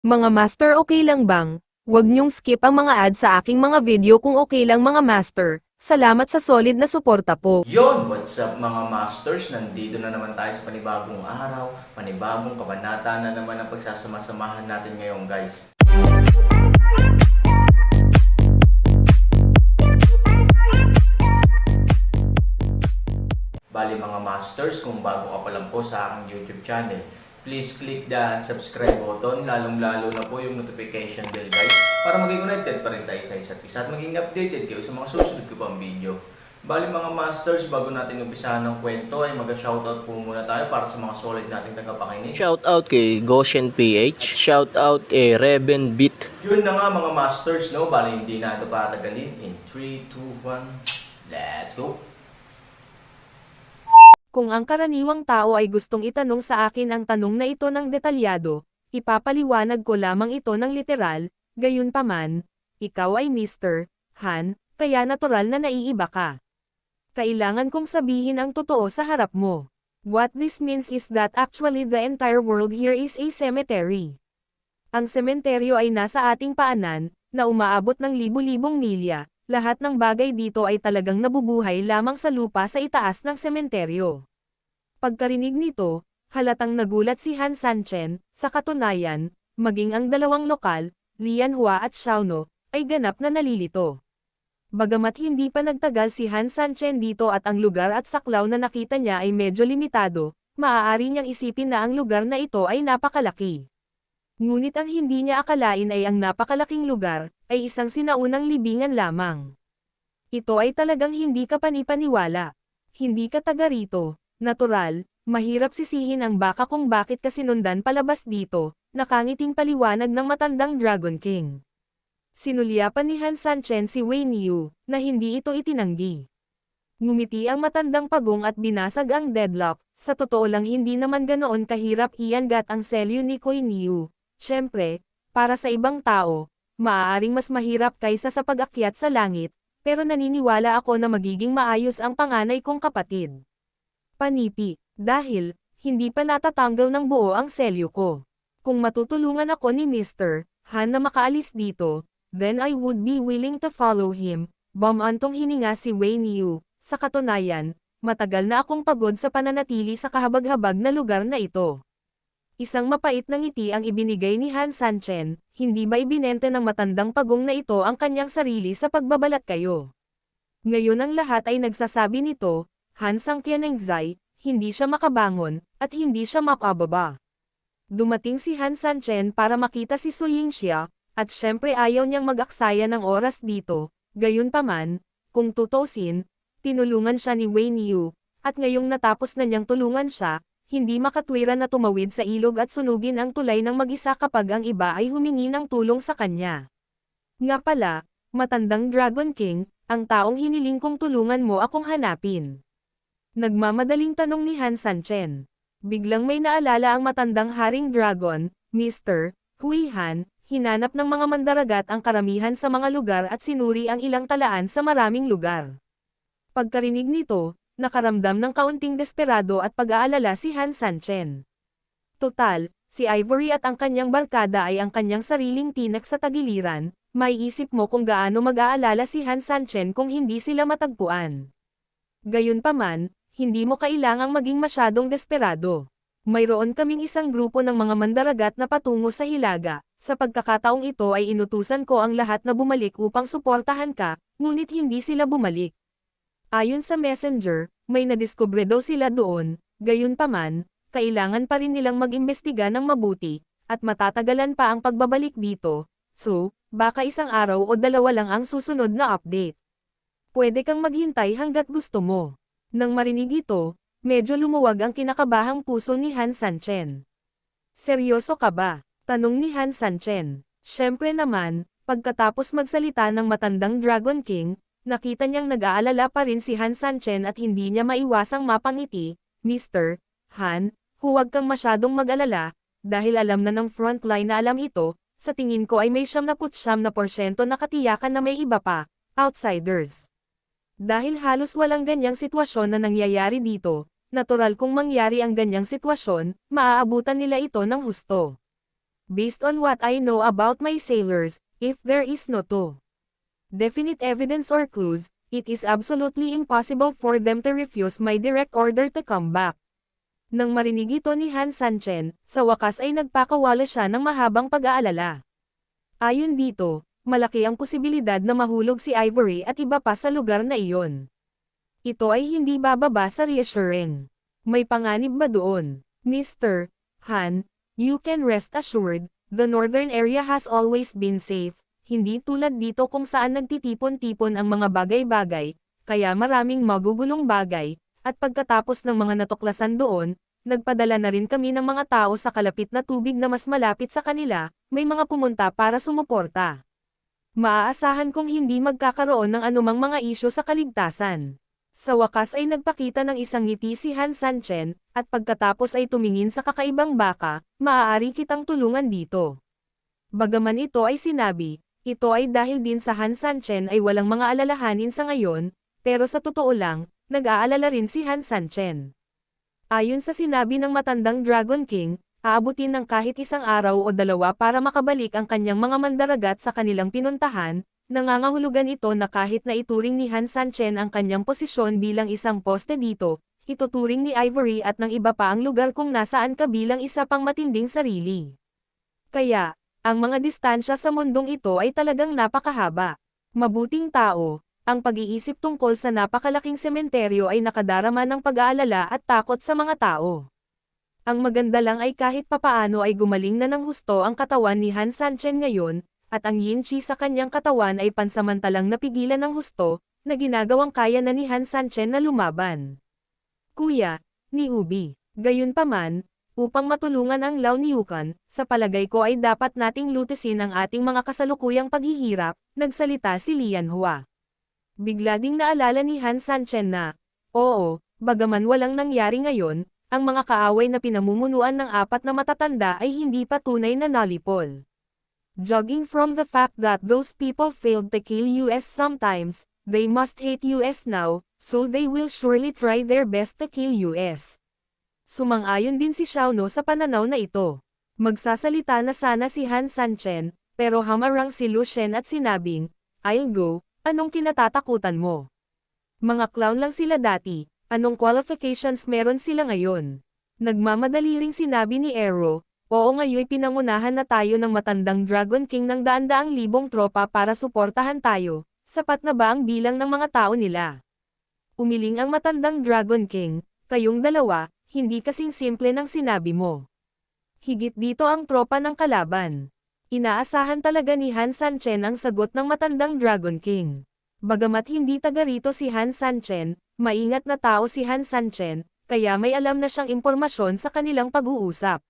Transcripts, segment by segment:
Mga master, okay lang bang? Huwag niyong skip ang mga ad sa aking mga video kung okay lang mga master. Salamat sa solid na suporta po. Yon, what's up mga masters? Nandito na naman tayo sa panibagong araw, panibagong kabanata na naman ang pagsasama-samahan natin ngayon guys. Bali mga masters, kung bago ka pa lang po sa aking YouTube channel, please click the subscribe button, lalong-lalo na po yung notification bell guys, para maging connected pa rin tayo sa isa't isa at maging updated kayo sa mga susunod ko pang video. Bali mga masters, bago natin umpisahan ng kwento ay mag-shoutout po muna tayo para sa mga solid nating tagapakinig. Shoutout kay Goshen PH, shoutout kay Reven Beat. Yun na nga mga masters, no? Bali hindi na ito patagalin. In 3, 2, 1, let's go! Kung ang karaniwang tao ay gustong itanong sa akin ang tanong na ito ng detalyado, ipapaliwanag ko lamang ito ng literal, gayunpaman, ikaw ay Mr. Han, kaya natural na naiiba ka. Kailangan kong sabihin ang totoo sa harap mo. What this means is that actually the entire world here is a cemetery. Ang sementeryo ay nasa ating paanan, na umaabot ng libu-libong milya. Lahat ng bagay dito ay talagang nabubuhay lamang sa lupa sa itaas ng sementeryo. Pagkarinig nito, halatang nagulat si Han Sanchen. Sa katunayan, maging ang dalawang lokal, Lian Hua at Xiaono, ay ganap na nalilito. Bagamat hindi pa nagtagal si Han Sanchen dito at ang lugar at saklaw na nakita niya ay medyo limitado, maaari niyang isipin na ang lugar na ito ay napakalaki. Ngunit ang hindi niya akalain ay ang napakalaking lugar, ay isang sinaunang libingan lamang. Ito ay talagang hindi ka panipaniwala. Hindi ka taga rito, natural, mahirap sisihin ang baka kung bakit ka sinundan palabas dito, nakangiting paliwanag ng matandang Dragon King. Sinulyapan ni Han Sanchen si Wei Niu, na hindi ito itinanggi. Ngumiti ang matandang pagong at binasag ang deadlock, sa totoo lang hindi naman ganoon kahirap iangat ang selyo ni Koi Niu. Siyempre, para sa ibang tao, maaaring mas mahirap kaysa sa pag-akyat sa langit, pero naniniwala ako na magiging maayos ang panganay kong kapatid. Panipi, dahil, hindi pa natatanggal ng buo ang selyo ko. Kung matutulungan ako ni Mr. Han na makaalis dito, then I would be willing to follow him, bumantong hininga si Wei Niu. Sa katunayan, matagal na akong pagod sa pananatili sa kahabag-habag na lugar na ito. Isang mapait na ngiti ang ibinigay ni Han Sanchen, hindi ba ibinente ng matandang pagong na ito ang kanyang sarili sa pagbabalat kayo? Ngayon ang lahat ay nagsasabi nito, Han Sangqianengzai, hindi siya makabangon, at hindi siya makababa. Dumating si Han Sanchen para makita si Su Yingxia, at syempre ayaw niyang mag-aksaya ng oras dito, gayunpaman, kung tutusin, tinulungan siya ni Wei Niu, at ngayong natapos na niyang tulungan siya, hindi makatwiran na tumawid sa ilog at sunugin ang tulay ng mag-isa kapag ang iba ay humingi ng tulong sa kanya. Nga pala, matandang Dragon King, ang taong hiniling kong tulungan mo akong hanapin. Nagmamadaling tanong ni Han Sanchen. Biglang may naalala ang matandang Haring Dragon, Mr. Hui Han, hinanap ng mga mandaragat ang karamihan sa mga lugar at sinuri ang ilang talaan sa maraming lugar. Pagkarinig nito, nakaramdam ng kaunting desperado at pag-aalala si Han Sanchen. Total, si Ivory at ang kanyang barkada ay ang kanyang sariling tinak sa tagiliran, may isip mo kung gaano mag-aalala si Han Sanchen kung hindi sila matagpuan. Gayunpaman, hindi mo kailangang maging masyadong desperado. Mayroon kaming isang grupo ng mga mandaragat na patungo sa Hilaga, sa pagkakataong ito ay inutusan ko ang lahat na bumalik upang suportahan ka, ngunit hindi sila bumalik. Ayon sa messenger, may nadiskubre daw sila doon, gayunpaman, kailangan pa rin nilang mag-imbestiga ng mabuti, at matatagalan pa ang pagbabalik dito, so, baka isang araw o dalawa lang ang susunod na update. Pwede kang maghintay hanggat gusto mo. Nang marinig ito, medyo lumuwag ang kinakabahang puso ni Han Sanchen. Seryoso ka ba? Tanong ni Han Sanchen. Siyempre naman, pagkatapos magsalita ng matandang Dragon King, nakita niyang nag-aalala pa rin si Han Sanchen at hindi niya maiwasang mapangiti, Mr. Han, huwag kang masyadong mag-alala, dahil alam na ng frontline na alam ito, sa tingin ko ay may 79% na katiyakan na may iba pa, outsiders. Dahil halos walang ganyang sitwasyon na nangyayari dito, natural kung mangyari ang ganyang sitwasyon, maaabutan nila ito ng husto. Based on what I know about my sailors, if there is no definite evidence or clues, it is absolutely impossible for them to refuse my direct order to come back. Nang marinig ito ni Han Sanchen, sa wakas ay nagpakawala siya ng mahabang pag-aalala. Ayon dito, malaki ang posibilidad na mahulog si Ivory at iba pa sa lugar na iyon. Ito ay hindi bababa sa reassuring. May panganib ba doon? Mr. Han, you can rest assured, the northern area has always been safe, hindi tulad dito kung saan nagtitipon-tipon ang mga bagay-bagay, kaya maraming magugulong bagay, at pagkatapos ng mga natuklasan doon, nagpadala na rin kami ng mga tao sa kalapit na tubig na mas malapit sa kanila, may mga pumunta para sumuporta. Maaasahan kong hindi magkakaroon ng anumang mga isyu sa kaligtasan. Sa wakas ay nagpakita ng isang ngiti si Han Sanchen, at pagkatapos ay tumingin sa kakaibang baka, maaari kitang tulungan dito. Bagaman ito ay sinabi, ito ay dahil din sa Han Sanchen ay walang mga alalahanin sa ngayon, pero sa totoo lang, nag-aalala rin si Han Sanchen. Ayon sa sinabi ng matandang Dragon King, aabutin ng kahit isang araw o dalawa para makabalik ang kanyang mga mandaragat sa kanilang pinuntahan, nangangahulugan ito na kahit na ituring ni Han Sanchen ang kanyang posisyon bilang isang poste dito, ituturing ni Ivory at ng iba pa ang lugar kung nasaan ka bilang isa pang matinding sarili. Kaya, ang mga distansya sa mundong ito ay talagang napakahaba. Mabuting tao, ang pag-iisip tungkol sa napakalaking sementeryo ay nakadarama ng pag-aalala at takot sa mga tao. Ang maganda lang ay kahit papaano ay gumaling na ng husto ang katawan ni Han Sanchen ngayon, at ang yin chi sa kanyang katawan ay pansamantalang napigilan ng husto, na ginagawang kaya na ni Han Sanchen na lumaban. Kuya, ni Ubi, gayunpaman, upang matulungan ang Lao Niukan, sa palagay ko ay dapat nating lutisin ang ating mga kasalukuyang paghihirap, nagsalita si Lian Hua. Bigla ding naalala ni Han Sanchen na, oo, bagaman walang nangyari ngayon, ang mga kaaway na pinamumunuan ng apat na matatanda ay hindi pa tunay na nalipol. Judging from the fact that those people failed to kill US sometimes, they must hate US now, so they will surely try their best to kill US. Sumang-ayon din si Xiaono sa pananaw na ito. Magsasalita na sana si Han Sanchen, pero hamarang si Lu Shen at sinabing, I'll go. Anong kinatatakutan mo? Mga clown lang sila dati, anong qualifications meron sila ngayon? Nagmamadali ring sinabi ni Aero, oo ngayoy pinangunahan na tayo ng matandang Dragon King ng daan-daang libong tropa para suportahan tayo, sapat na ba ang bilang ng mga tao nila? Umiling ang matandang Dragon King, kayong dalawa, hindi kasing simple ng sinabi mo. Higit dito ang tropa ng kalaban. Inaasahan talaga ni Han Sanchen ang sagot ng matandang Dragon King. Bagamat hindi taga rito si Han Sanchen, maingat na tao si Han Sanchen, kaya may alam na siyang impormasyon sa kanilang pag-uusap.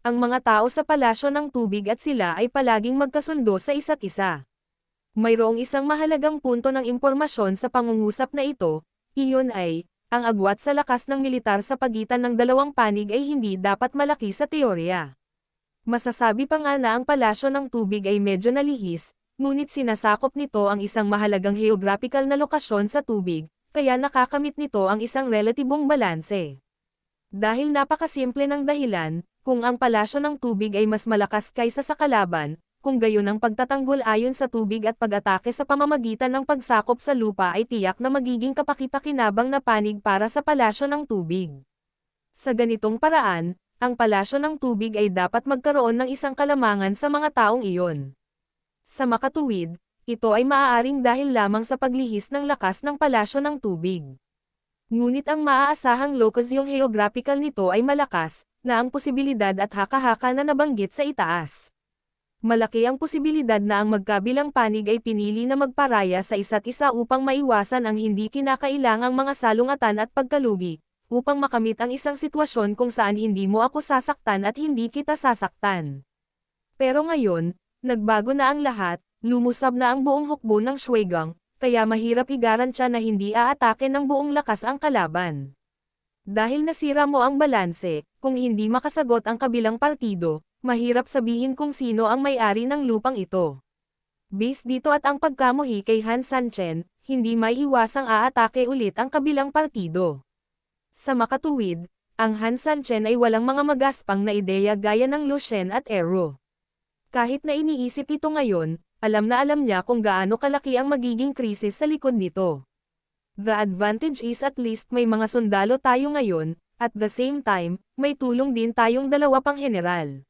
Ang mga tao sa palasyo ng tubig at sila ay palaging magkasundo sa isa't isa. Mayroong isang mahalagang punto ng impormasyon sa pangungusap na ito, iyon ay, ang agwat sa lakas ng militar sa pagitan ng dalawang panig ay hindi dapat malaki sa teorya. Masasabi pa nga na ang palasyo ng tubig ay medyo nalihis, ngunit sinasakop nito ang isang mahalagang geographical na lokasyon sa tubig, kaya nakakamit nito ang isang relatibong balanse. Dahil napakasimple ng dahilan, kung ang palasyo ng tubig ay mas malakas kaysa sa kalaban, kung gayon ang pagtatanggol ayon sa tubig at pag-atake sa pamamagitan ng pagsakop sa lupa ay tiyak na magiging kapaki-pakinabang na panig para sa palasyo ng tubig. Sa ganitong paraan, ang palasyo ng tubig ay dapat magkaroon ng isang kalamangan sa mga taong iyon. Sa makatuwid, ito ay maaaring dahil lamang sa paglihis ng lakas ng palasyo ng tubig. Ngunit ang maaasahang lokasyong geographical nito ay malakas, na ang posibilidad at haka-haka na nabanggit sa itaas. Malaki ang posibilidad na ang magkabilang panig ay pinili na magparaya sa isa't isa upang maiwasan ang hindi kinakailangang mga salungatan at pagkalugi, upang makamit ang isang sitwasyon kung saan hindi mo ako sasaktan at hindi kita sasaktan. Pero ngayon, nagbago na ang lahat, lumusab na ang buong hukbo ng Shuigang, kaya mahirap igarantya na hindi aatake ng buong lakas ang kalaban. Dahil nasira mo ang balanse, kung hindi makasagot ang kabilang partido, mahirap sabihin kung sino ang may-ari ng lupang ito. Base dito at ang pagkamuhi kay Han Sanchen, hindi may iwasang aatake ulit ang kabilang partido. Sa makatuwid, ang Han Sanchen ay walang mga magaspang na ideya gaya ng Lu Shen at Aero. Kahit na iniisip ito ngayon, alam na alam niya kung gaano kalaki ang magiging krisis sa likod nito. The advantage is at least may mga sundalo tayo ngayon, at the same time, may tulong din tayong dalawa pang general.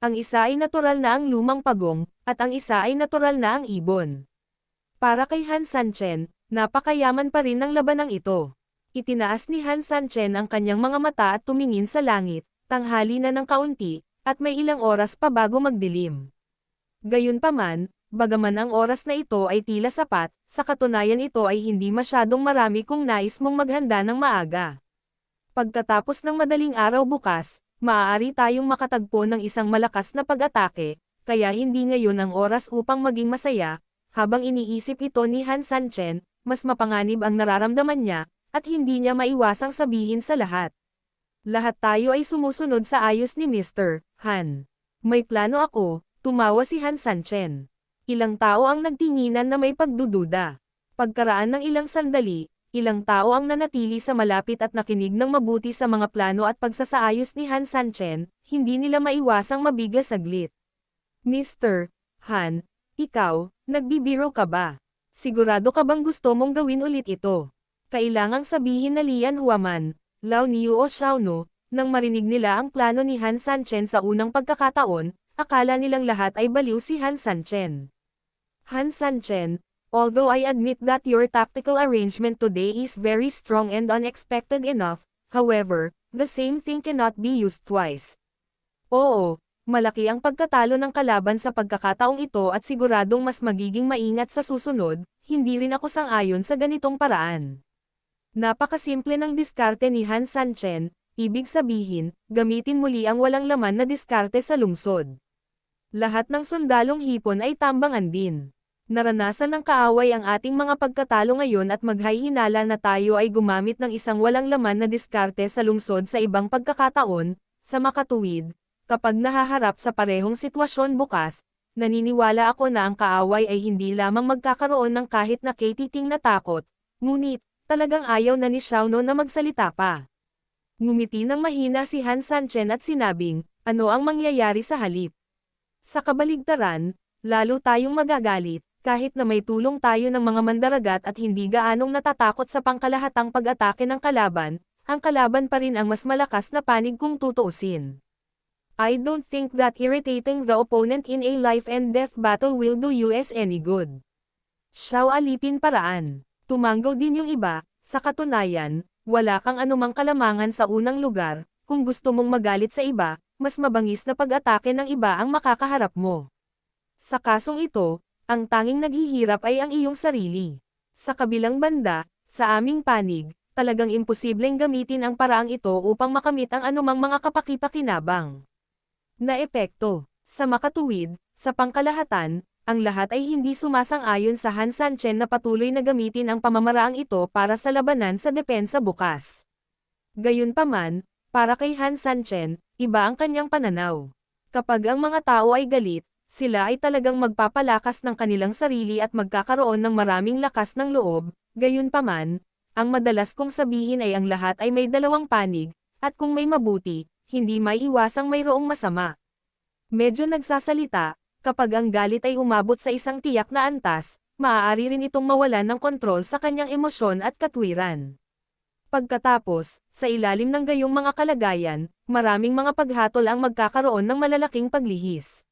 Ang isa ay natural na ang lumang pagong, at ang isa ay natural na ang ibon. Para kay Han Sanchen, napakayaman pa rin ng labanang ito. Itinaas ni Han Sanchen ang kanyang mga mata at tumingin sa langit, tanghali na ng kaunti, at may ilang oras pa bago magdilim. Gayunpaman, bagaman ang oras na ito ay tila sapat, sa katunayan ito ay hindi masyadong marami kung nais mong maghanda ng maaga. Pagkatapos ng madaling araw bukas, maaari tayong makatagpo ng isang malakas na pag-atake, kaya hindi ngayon ang oras upang maging masaya. Habang iniisip ito ni Han Sanchen, mas mapanganib ang nararamdaman niya, at hindi niya maiwasang sabihin sa lahat. Lahat tayo ay sumusunod sa ayos ni Mr. Han. May plano ako, tumawa si Han Sanchen. Ilang tao ang nagtinginan na may pagdududa. Pagkaraan ng ilang sandali, ilang tao ang nanatili sa malapit at nakinig ng mabuti sa mga plano at pagsasaayos ni Han Sanchen, hindi nila maiwasang mabigas saglit. Mr. Han, ikaw, nagbibiro ka ba? Sigurado ka bang gusto mong gawin ulit ito? Kailangang sabihin na Lian Huaman, Lao Niu o Xiaono, nang marinig nila ang plano ni Han Sanchen sa unang pagkakataon, akala nilang lahat ay baliw si Han Sanchen. Han Sanchen, although I admit that your tactical arrangement today is very strong and unexpected enough, however, the same thing cannot be used twice. Oo, malaki ang pagkatalo ng kalaban sa pagkakataong ito at siguradong mas magiging maingat sa susunod, hindi rin ako sang-ayon sa ganitong paraan. Napakasimple ng diskarte ni Han Sanchen, ibig sabihin, gamitin muli ang walang laman na diskarte sa lungsod. Lahat ng sundalong hipon ay tambangan din. Naranasan ng kaaway ang ating mga pagkatalo ngayon at maghay-hinala na tayo ay gumamit ng isang walang laman na diskarte sa lungsod sa ibang pagkakataon, sa makatuwid, kapag nahaharap sa parehong sitwasyon bukas, naniniwala ako na ang kaaway ay hindi lamang magkakaroon ng kahit na katiting na takot, ngunit, talagang ayaw na ni Xiaono na magsalita pa. Ngumiti ng mahina si Han Sanchen at sinabing, ano ang mangyayari sa halip? Sa kabaligtaran, lalo tayong magagalit, kahit na may tulong tayo ng mga mandaragat at hindi gaanong natatakot sa pangkalahatang pag-atake ng kalaban, ang kalaban pa rin ang mas malakas na panig kung tutuusin. I don't think that irritating the opponent in a life and death battle will do us any good. Xiao alipin paraan. Tumanggaw din yung iba, sa katunayan, wala kang anumang kalamangan sa unang lugar, kung gusto mong magalit sa iba, mas mabangis na pag-atake ng iba ang makakaharap mo. Sa kasong ito, ang tanging naghihirap ay ang iyong sarili. Sa kabilang banda, sa aming panig, talagang imposibleng gamitin ang paraang ito upang makamit ang anumang mga kapaki-pakinabang na epekto. Sa makatuwid, sa pangkalahatan, ang lahat ay hindi sumasang-ayon sa Han Sanchen na patuloy na gamitin ang pamamaraang ito para sa labanan sa depensa bukas. Gayunpaman, para kay Han Sanchen, iba ang kanyang pananaw. Kapag ang mga tao ay galit, sila ay talagang magpapalakas ng kanilang sarili at magkakaroon ng maraming lakas ng loob. Gayunpaman, ang madalas kong sabihin ay ang lahat ay may dalawang panig, at kung may mabuti, hindi maiiwasang mayroong masama. Medyo nagsasalita, kapag ang galit ay umabot sa isang tiyak na antas, maaari rin itong mawalan ng kontrol sa kanyang emosyon at katwiran. Pagkatapos, sa ilalim ng gayong mga kalagayan, maraming mga paghatol ang magkakaroon ng malalaking paglihis.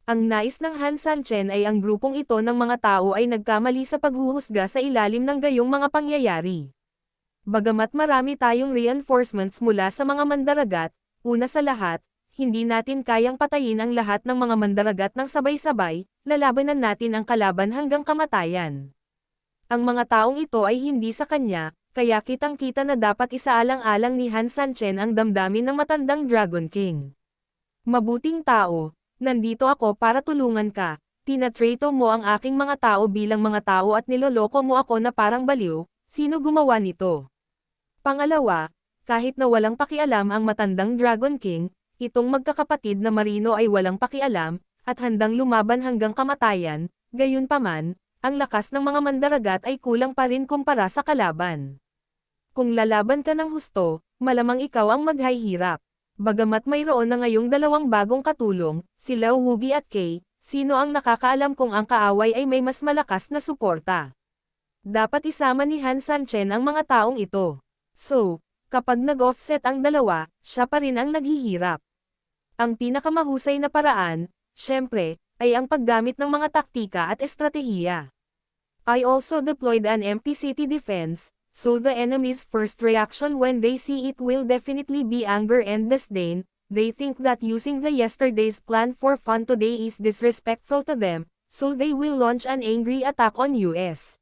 Ang nais ng Han Sanchen ay ang grupong ito ng mga tao ay nagkamali sa paghuhusga sa ilalim ng gayong mga pangyayari. Bagamat marami tayong reinforcements mula sa mga mandaragat, una sa lahat, hindi natin kayang patayin ang lahat ng mga mandaragat ng sabay-sabay, lalabanan natin ang kalaban hanggang kamatayan. Ang mga taong ito ay hindi sa kanya, kaya kitang-kita na dapat isaalang-alang ni Han Sanchen ang damdamin ng matandang Dragon King. Mabuting tao, nandito ako para tulungan ka, tinatrato mo ang aking mga tao bilang mga tao at niloloko mo ako na parang baliw, sino gumawa nito? Pangalawa, kahit na walang pakialam ang matandang Dragon King, itong magkakapatid na marino ay walang pakialam, at handang lumaban hanggang kamatayan, gayunpaman, ang lakas ng mga mandaragat ay kulang pa rin kumpara sa kalaban. Kung lalaban ka ng husto, malamang ikaw ang maghihirap. Bagamat mayroon na ngayong dalawang bagong katulong, sila Woogie at Kay, sino ang nakakaalam kung ang kaaway ay may mas malakas na suporta? Dapat isama ni Han Sanchen ang mga taong ito. So, kapag nag-offset ang dalawa, siya pa rin ang naghihirap. Ang pinakamahusay na paraan, syempre, ay ang paggamit ng mga taktika at estratehiya. I also deployed an empty city defense, so the enemy's first reaction when they see it will definitely be anger and disdain. They think that using the yesterday's plan for fun today is disrespectful to them, so they will launch an angry attack on US.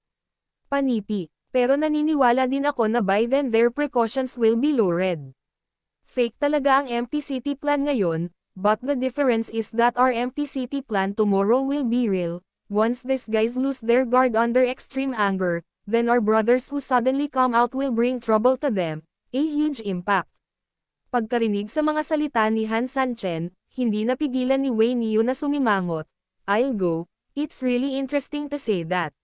Panipi, pero naniniwala din ako na by then their precautions will be lowered. Fake talaga ang empty city plan ngayon, but the difference is that our empty city plan tomorrow will be real. Once these guys lose their guard under extreme anger, then our brothers who suddenly come out will bring trouble to them, a huge impact. Pagkarinig sa mga salita ni Han Sanchen, hindi napigilan ni Wei Niu na sumimangot. I'll go, it's really interesting to say that.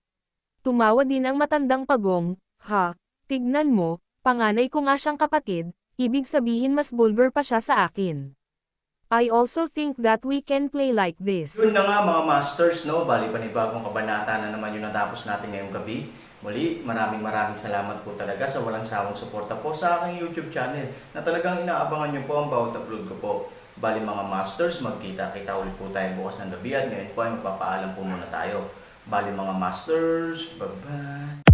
Tumawa din ang matandang pagong, ha, tignan mo, panganay ko nga siyang kapatid, ibig sabihin mas bulgar pa siya sa akin. I also think that we can play like this. Yun na nga mga masters, no? Bali panibagong kabanata na naman yung natapos natin ngayong gabi. Muli, maraming salamat po talaga sa walang sawang suporta po sa aking YouTube channel na talagang inaabangan nyo po ang bawat upload ko po. Bali mga masters, magkita-kita ulit po tayo bukas ng gabi at ngayon po ay magpapaalam po muna tayo. Bali mga masters, bye-bye!